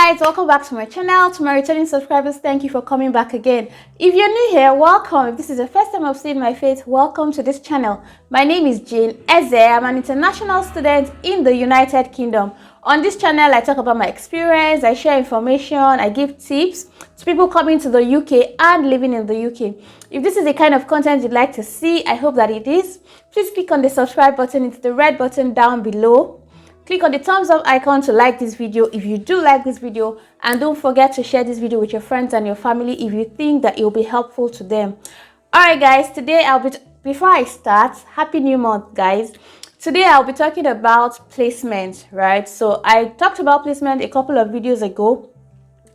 guys, welcome back to my channel. To my returning subscribers, thank you for coming back again. If you're new here, welcome. If this is the first time I've seen my face, welcome to this channel. My name is Jane Eze. I'm an international student in the United Kingdom. On this channel, I talk about my experience, I share information, I give tips to people coming to the UK and living in the UK. If this is the kind of content you'd like to see, I hope that it is. Please click on the subscribe button. It's the red button down below. Click on the thumbs up icon to like this video if you do like this video, and don't forget to share this video with your friends and your family if you think that it will be helpful to them. Alright guys, today before I start, happy new month guys. Today I'll be talking about placement, right? So I talked about placement a couple of videos ago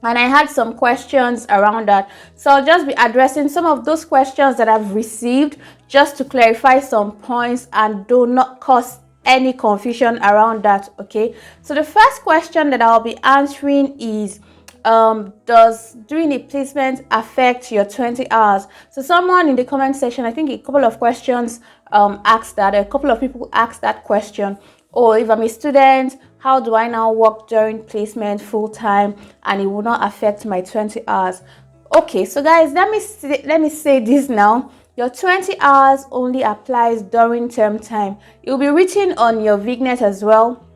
and I had some questions around that. So I'll just be addressing some of those questions that I've received just to clarify some points and do not cause any confusion around that. Okay, so the first question that I'll be answering is does doing a placement affect your 20 hours? So someone in the comment section, I think a couple of questions asked that, a couple of people asked that question. Or if I'm a student, how do I now work during placement full time and it will not affect my 20 hours? Okay, so guys, let me say this now. Your 20 hours only applies during term time. It will be written on your Vignet as well,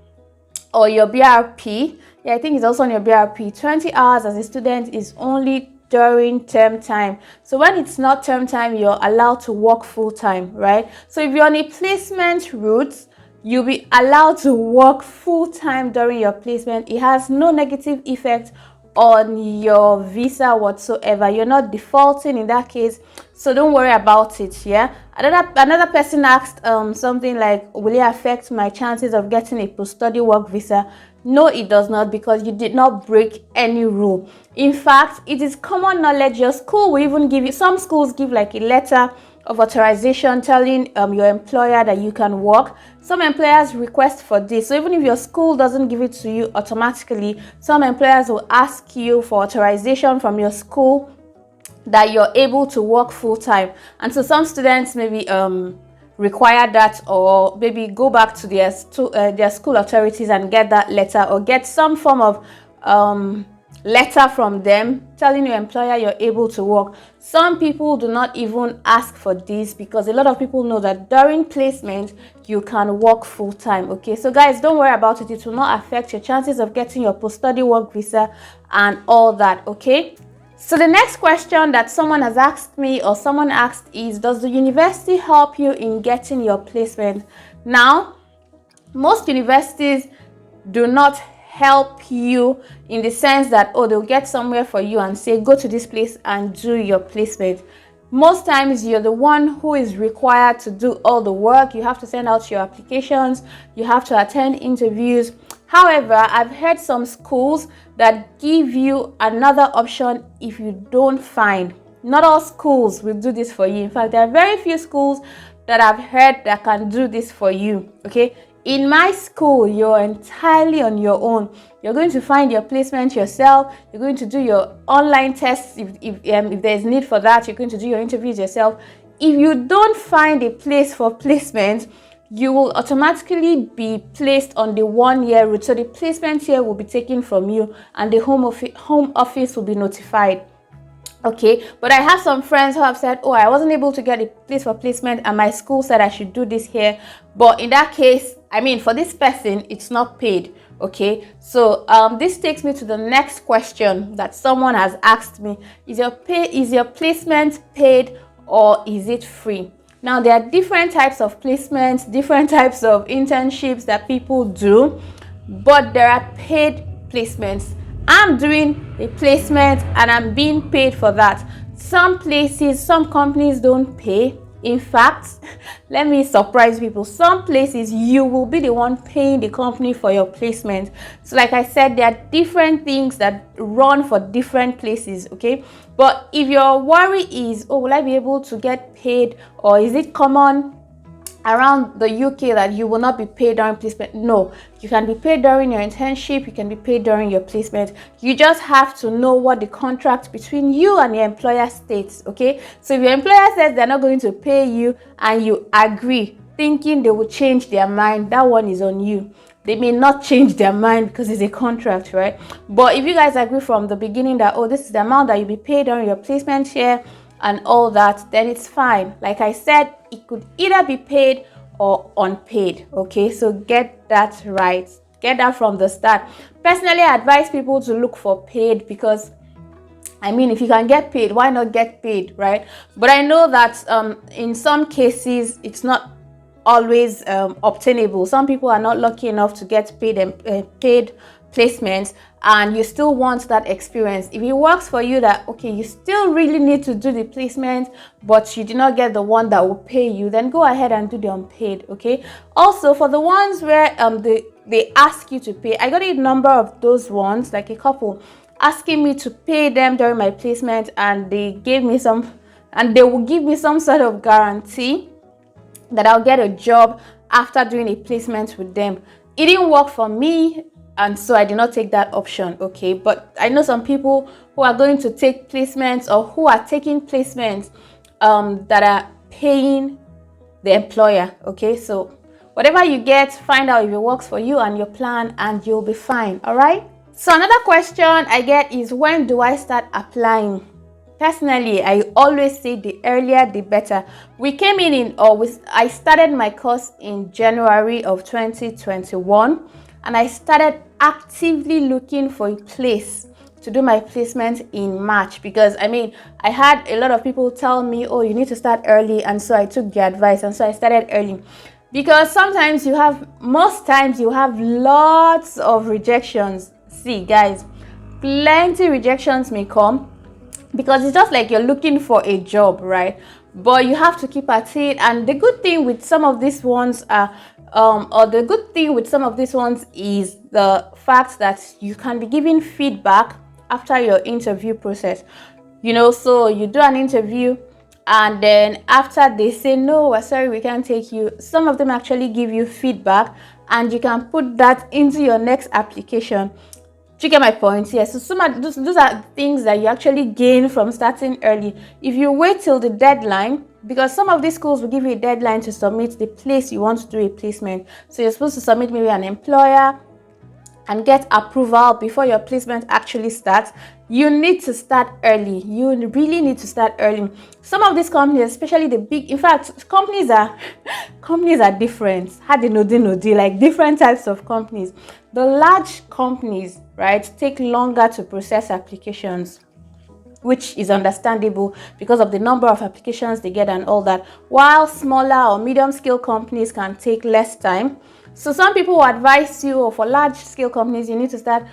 or your BRP. Yeah, I think it's also on your BRP. 20 hours as a student is only during term time. So when it's not term time, you're allowed to work full time, right? So if you're on a placement route, you'll be allowed to work full time during your placement. It has no negative effect on your visa whatsoever. You're not defaulting in that case, so don't worry about it. Yeah, another person asked something like, will it affect my chances of getting a post-study work visa? No, it does not, because you did not break any rule. In fact, it is common knowledge. Your school will even give you, some schools give like a letter of authorization telling your employer that you can work. Some employers request for this, so even if your school doesn't give it to you automatically, some employers will ask you for authorization from your school that you're able to work full-time. And so some students maybe require that, or maybe go back to their school authorities and get that letter, or get some form of letter from them telling your employer you're able to work. Some people do not even ask for this because a lot of people know that during placement you can work full-time. Okay, so guys, don't worry about it. It will not affect your chances of getting your post-study work visa and all that. Okay, so the next question that someone has asked me, or someone asked, is does the university help you in getting your placement? Now, most universities do not help you in the sense that, oh, they'll get somewhere for you and say go to this place and do your placement. Most times you're the one who is required to do all the work. You have to send out your applications, you have to attend interviews. However, I've heard some schools that give you another option if you don't find. Not all schools will do this for you. In fact, there are very few schools that I've heard that can do this for you. Okay, in my school, you're entirely on your own. You're going to find your placement yourself. You're going to do your online tests if there's need for that. You're going to do your interviews yourself. If you don't find a place for placement, you will automatically be placed on the 1-year route. So the placement here will be taken from you and the home office will be notified. Okay, but I have some friends who have said, oh, I wasn't able to get a place for placement and my school said I should do this here. But in that case, I mean, for this person, it's not paid. Okay, so this takes me to the next question that someone has asked me. Is your placement paid or is it free? Now, there are different types of placements, different types of internships that people do, but there are paid placements. I'm doing a placement and I'm being paid for that. Some places, some companies don't pay. In fact, let me surprise people. Some places you will be the one paying the company for your placement. So like I said, there are different things that run for different places. Okay, but if your worry is, oh, will I be able to get paid, or is it common around the UK that you will not be paid during placement? No, you can be paid during your internship, you can be paid during your placement. You just have to know what the contract between you and your employer states. Okay, so if your employer says they're not going to pay you and you agree thinking they will change their mind, that one is on you. they may not change their mind because it's a contract, right? But if you guys agree from the beginning that, oh, this is the amount that you'll be paid on your placement here and all that, then it's fine. Like I said, it could either be paid or unpaid. Okay, so get that right. Get that from the start. Personally, I advise people to look for paid because, I mean, if you can get paid, why not get paid, right? But I know that in some cases, it's not always obtainable. Some people are not lucky enough to get paid and paid placements, and you still want that experience. If it works for you that, okay, you still really need to do the placement, but you did not get the one that will pay you, then go ahead and do the unpaid. Okay. Also, for the ones where they ask you to pay, I got a number of those ones, like a couple asking me to pay them during my placement, and they will give me some sort of guarantee that I'll get a job after doing a placement with them. It didn't work for me, and so I did not take that option. Okay, but I know some people who are going to take placements or who are taking placements that are paying the employer. Okay, so whatever you get, find out if it works for you and your plan, and you'll be fine. All right. So another question I get is, when do I start applying? Personally, I always say the earlier the better. I started my course in January of 2021, and I started actively looking for a place to do my placement in March, because I mean, I had a lot of people tell me, oh, you need to start early, and so I took the advice, and so I started early. Because most times you have lots of rejections. See guys, plenty rejections may come because it's just like you're looking for a job, right? But you have to keep at it. And the good thing with some of these ones is the fact that you can be giving feedback after your interview process. You know, so you do an interview, and then after they say, no, we're sorry, we can't take you, some of them actually give you feedback, and you can put that into your next application. Do you get my point? Yes. So those are things that you actually gain from starting early. If you wait till the deadline, because some of these schools will give you a deadline to submit the place you want to do a placement. So you're supposed to submit maybe an employer and get approval before your placement actually starts. You need to start early. You really need to start early. Some of these companies, especially the big, in fact, companies are different. Like different types of companies. The large companies, right, take longer to process applications, which is understandable because of the number of applications they get and all that, while smaller or medium scale companies can take less time. So some people will advise you, or for large scale companies, you need to start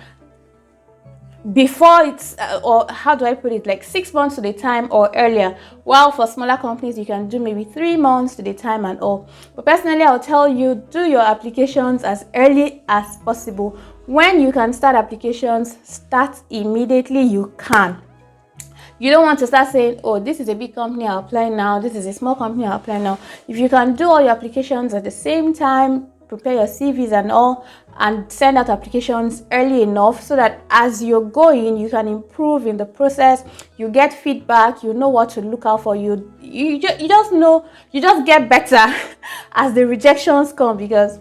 before it's or how do I put it, like 6 months to the time or earlier, while for smaller companies you can do maybe 3 months to the time and all. But personally, I'll tell you, do your applications as early as possible. When you can start applications, start immediately. You can. You don't want to start saying, oh, this is a big company, I'll apply now, this is a small company, I'll apply now. If you can do all your applications at the same time, prepare your CVs and all, and send out applications early enough so that as you're going, you can improve in the process. You get feedback, you know what to look out for. You just get better as the rejections come, because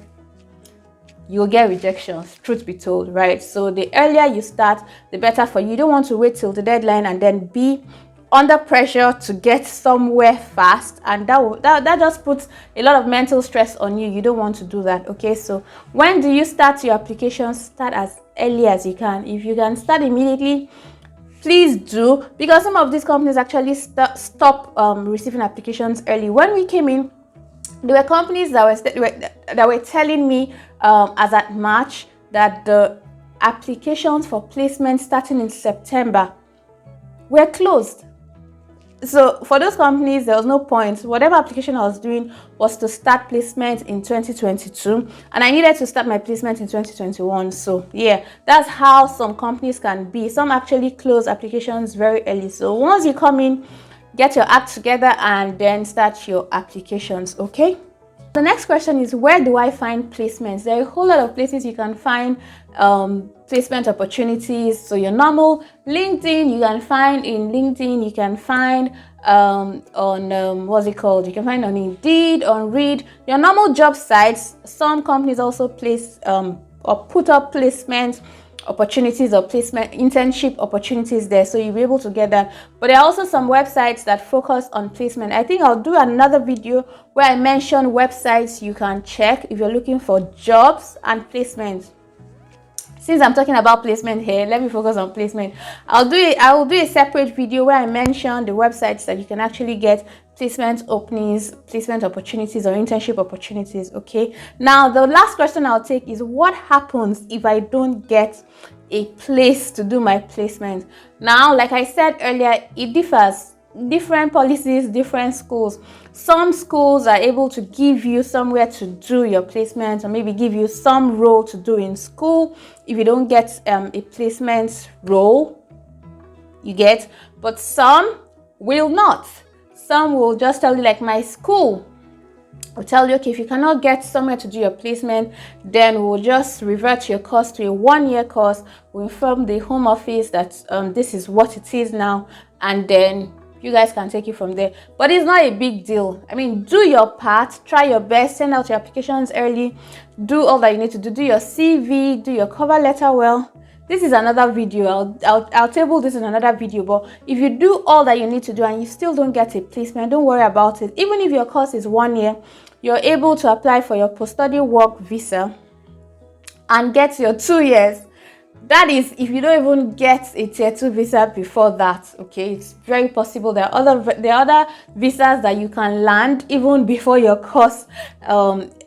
you'll get rejections, truth be told, right? So the earlier you start, the better for you. You don't want to wait till the deadline and then be under pressure to get somewhere fast, and that just puts a lot of mental stress on you. You don't want to do that. Okay, so when do you start your applications? Start as early as you can. If you can start immediately, please do, because some of these companies actually stop receiving applications early. When we came in, there were companies that were telling me as at March that the applications for placement starting in September were closed. So for those companies, there was no point. Whatever application I was doing was to start placement in 2022, and I needed to start my placement in 2021. So yeah, that's how some companies can be. Some actually close applications very early. So once you come in, get your act together and then start your applications. Okay. The next question is, where do I find placements? There are a whole lot of places you can find placement opportunities. So your normal LinkedIn, you can find in LinkedIn, you can find on what's it called? You can find on Indeed, on Reed, your normal job sites. Some companies also place or put up placement opportunities or placement internship opportunities there, so you'll be able to get that. But there are also some websites that focus on placement. I think I'll do another video where I mention websites you can check if you're looking for jobs and placements. Since I'm talking about placement here, let me focus on placement. I will do a separate video where I mention the websites that you can actually get placement openings, placement opportunities, or internship opportunities. Okay, now the last question I'll take is, what happens if I don't get a place to do my placement? Now, like I said earlier, it differs. Different policies, different schools. Some schools are able to give you somewhere to do your placement, or maybe give you some role to do in school if you don't get a placement role, you get. But some will not. Some will just tell you, like my school will tell you, okay, if you cannot get somewhere to do your placement, then we'll just revert your course to a 1-year course. We'll inform the home office that this is what it is now, and then you guys can take it from there. But it's not a big deal. I mean, do your part, try your best, send out your applications early, do all that you need to do. Do your CV, do your cover letter well. This is another video. I'll table this in another video. But if you do all that you need to do and you still don't get a placement, don't worry about it. Even if your course is 1 year, you're able to apply for your post-study work visa and get your 2 years. That is, if you don't even get a tier 2 visa before that. Okay, it's very possible. There are other visas that you can land even before your course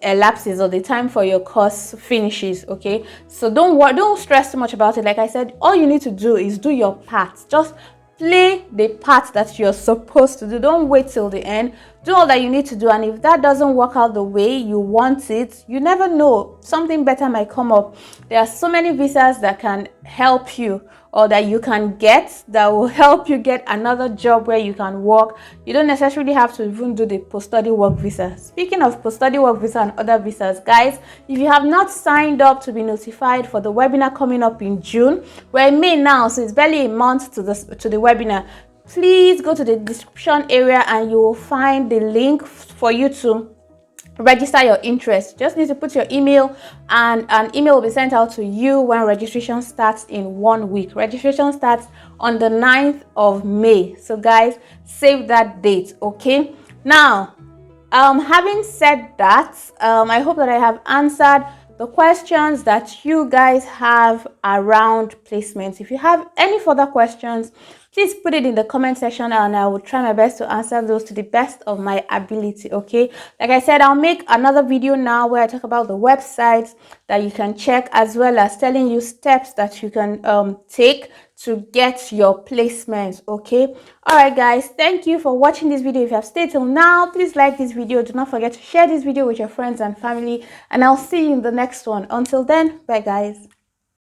elapses, or the time for your course finishes. Okay, so don't stress too much about it. Like I said, all you need to do is do your part. Just play the part that you're supposed to do. Don't wait till the end. Do all that you need to do, and if that doesn't work out the way you want it, you never know, something better might come up. There are so many visas that can help you, or that you can get, that will help you get another job where you can work. You don't necessarily have to even do the post-study work visa. Speaking of post-study work visa and other visas, guys, if you have not signed up to be notified for the webinar coming up in June, we're in May now, so it's barely a month to the webinar. Please go to the description area and you will find the link for you to register your interest. You just need to put your email, and an email will be sent out to you when registration starts in 1 week. Registration starts on the 9th of May. So guys, save that date. Okay, now having said that, I hope that I have answered the questions that you guys have around placements. If you have any further questions, please put it in the comment section and I will try my best to answer those to the best of my ability. Okay, like I said, I'll make another video now where I talk about the websites that you can check, as well as telling you steps that you can take to get your placements. Okay, all right guys, thank you for watching this video. If you have stayed till now, please like this video. Do not forget to share this video with your friends and family, and I'll see you in the next one. Until then, bye guys.